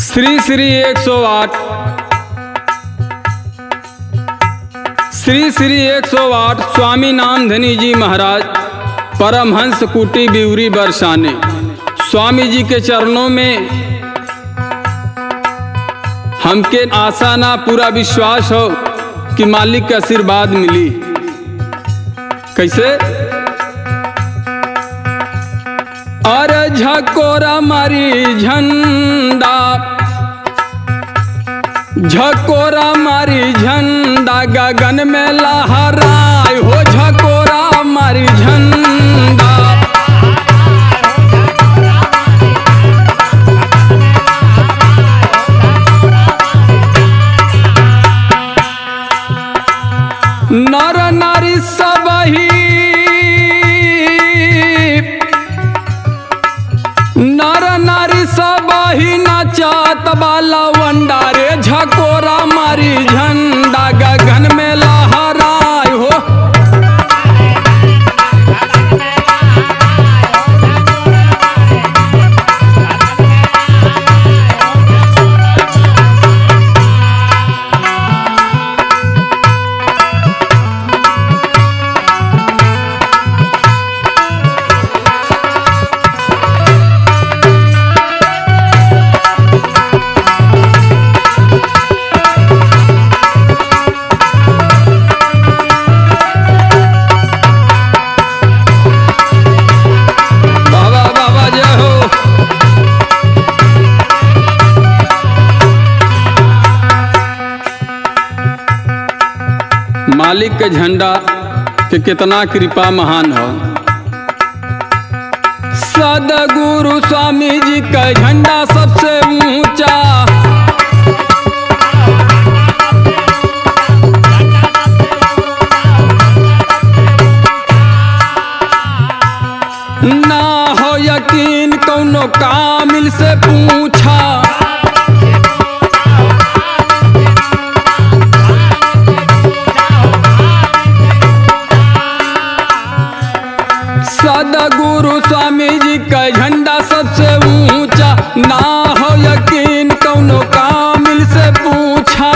श्री श्री 108 श्री श्री 108 स्वामी नामधनी जी महाराज परमहंस कुटी बिवरी बरसाने। स्वामी जी के चरणों में हमके आशा ना पूरा विश्वास हो कि मालिक का आशीर्वाद मिली। कैसे? अरे झकोरा मारी झंडा, झकोरा मारी झंडा गगन में लहराए हो, झकोरा मारी झंडा। नर नारी सबही, नर नारी सबही नाचत बाला वंडा रे, झकोरा मारी झंडा गगन में लहराए हो। मालिक के झंडा के कितना कृपा महान हो। सदगुरु स्वामी जी का झंडा सबसे ऊंचा, ना हो यकीन कौनो कामिल से पूछा। सदगुरु स्वामी जी का झंडा सबसे ऊंचा, ना हो यकीन कौनो कामिल से पूछा।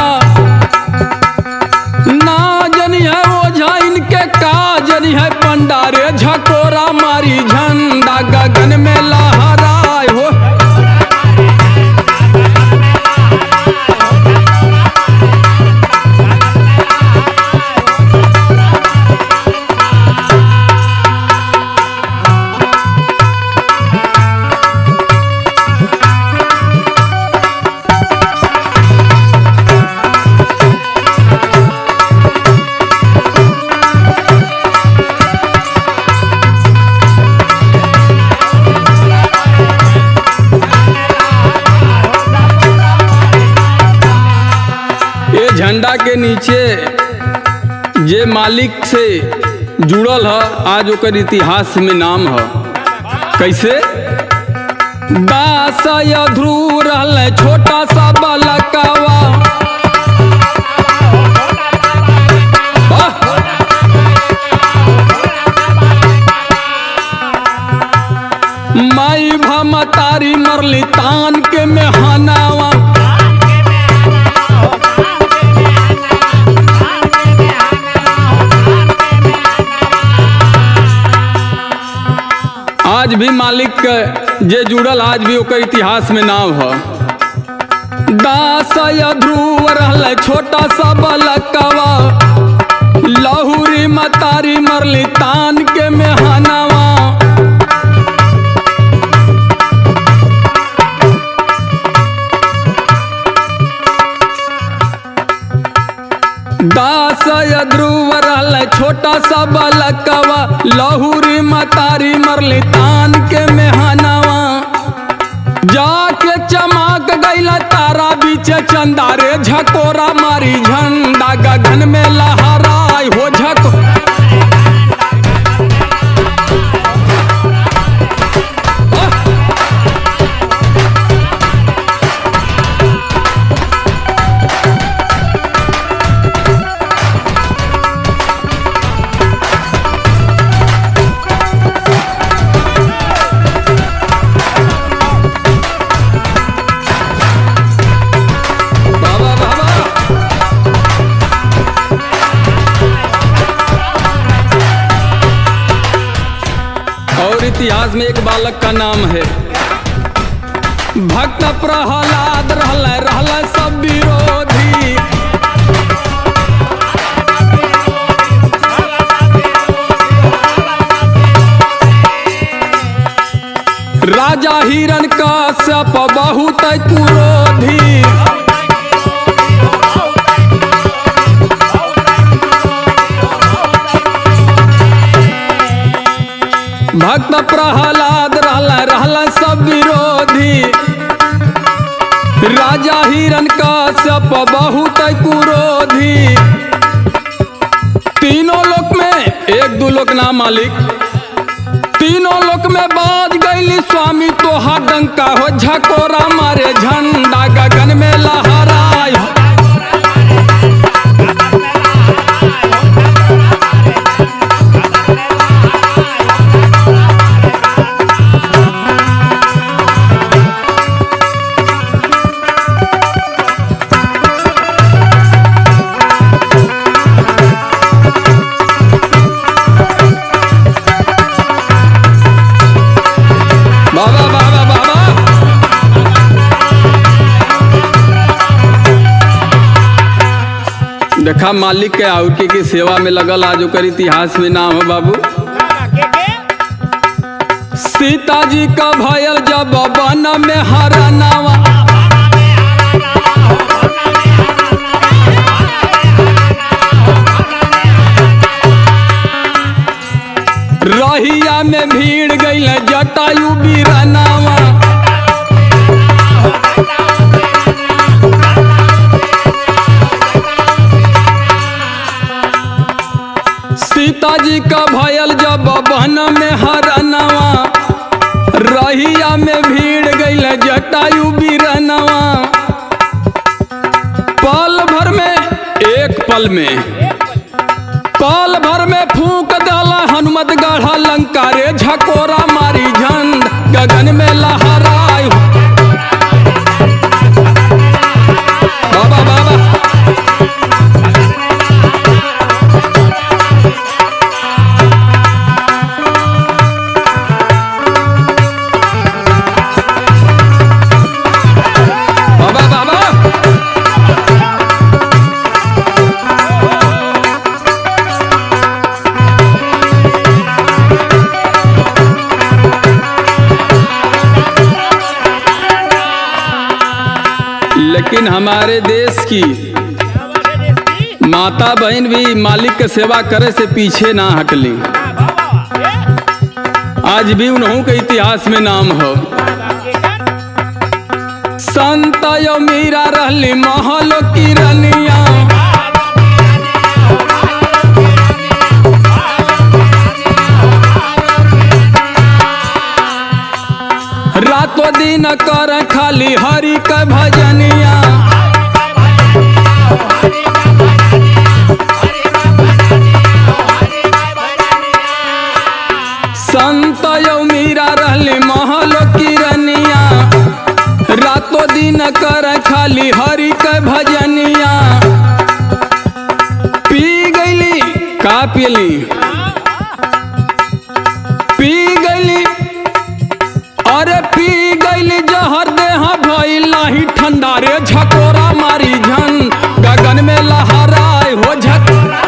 ना जनी है ओझा इनके का जनी है पंडारे, झकोरा मारी झंडा गगन में लहराए हो। झंडा के नीचे जे मालिक से जुड़ल है, आज ओकर इतिहास में नाम है। कैसे? दास ध्रुव रहल छोटा सा बालकवा, माई भमतारी मरली तान के मेहनावा। आज भी मालिक जे जुड़ल, आज भी ओकर इतिहास में नाम है। दास ध्रुव रहल छोटा सा बालकवा, लहुरी मतारी मरली तान के मेहनावा। दास ध्रुव रहल छोटा सा बालकवा, लहुरी मतारी मरली तान के मेहनावा। जाके चमक गईला तारा बीच चंदा रे, झकोरा मारी झंडा गगन में लहराए हो। झको इतिहास में एक बालक का नाम है। भक्त प्रहलाद रहल सब विरोधी, राजा हिरण्यकश्यप बहुत क्रोधी, भक्त प्रहलाद रहल सब विरोधी, राजा हिरण्यकश्यप बहुत क्रोधी। तीनों लोक में, एक दो लोक ना मालिक, तीनों लोक में बाज गईली स्वामी तोहा डंका हो, झकोरा मारे झंडा गगन में लहराए। देखा मालिक के आउरकी की सेवा में लगल, आज ओकर इतिहास में नाम है बाबू। सीता जी का भयल जब वन में हरनावा, रहिया में भीड़ गईल जटायु बीरनावा, सीता जी का भयल जब वन में हरनावा, रहिया में भीड़ गईल जटायु बीरनावा। पल भर में, एक पल में फूंक डाला हनुमत गढ़ा लंका रे, झकोरा मारी झंड गगन में लहराए। बाबा बाबा लेकिन हमारे देश की माता बहन भी मालिक के सेवा करे से पीछे ना हटली, आज भी उन्हों के इतिहास में नाम हो। संत यो मीरा रहली महल की रनिया, रातों दिन कर खाली हरि का भजनिया, संत यो मीरा रहली महल की रनिया, रातों दिन कर खाली हरि का भजनिया। पी गईली का पीली, पी गईली अरे पी गईली जहर देहा भइल नाही ठंडा रे, झकोरा मारी झन गगन में लहराए हो। झकोरा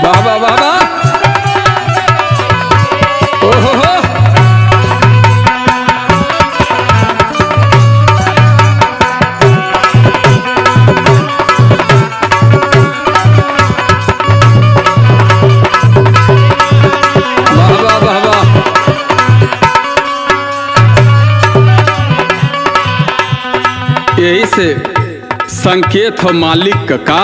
बाबा बाबा ओहो यही से संकेत हो मालिक का,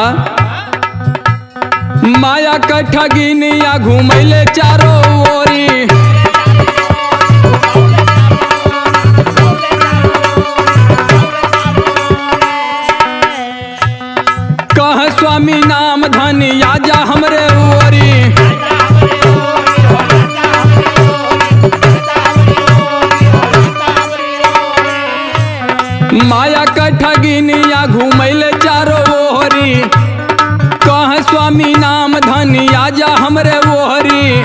माया का ठगिनिया घूमैले चारों ओरी, कह स्वामी नाम धनी आजा हमरे ओरी, माया का ठगिनिया घूमैले चारो ओहरी कह स्वामी नाम धनी आजा हमरे ओहरी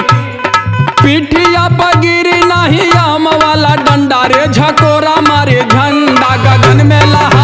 पिठिया पगिरी नहीं आम वाला डंडा रे झकोरा मारे झंडा गगन में लहा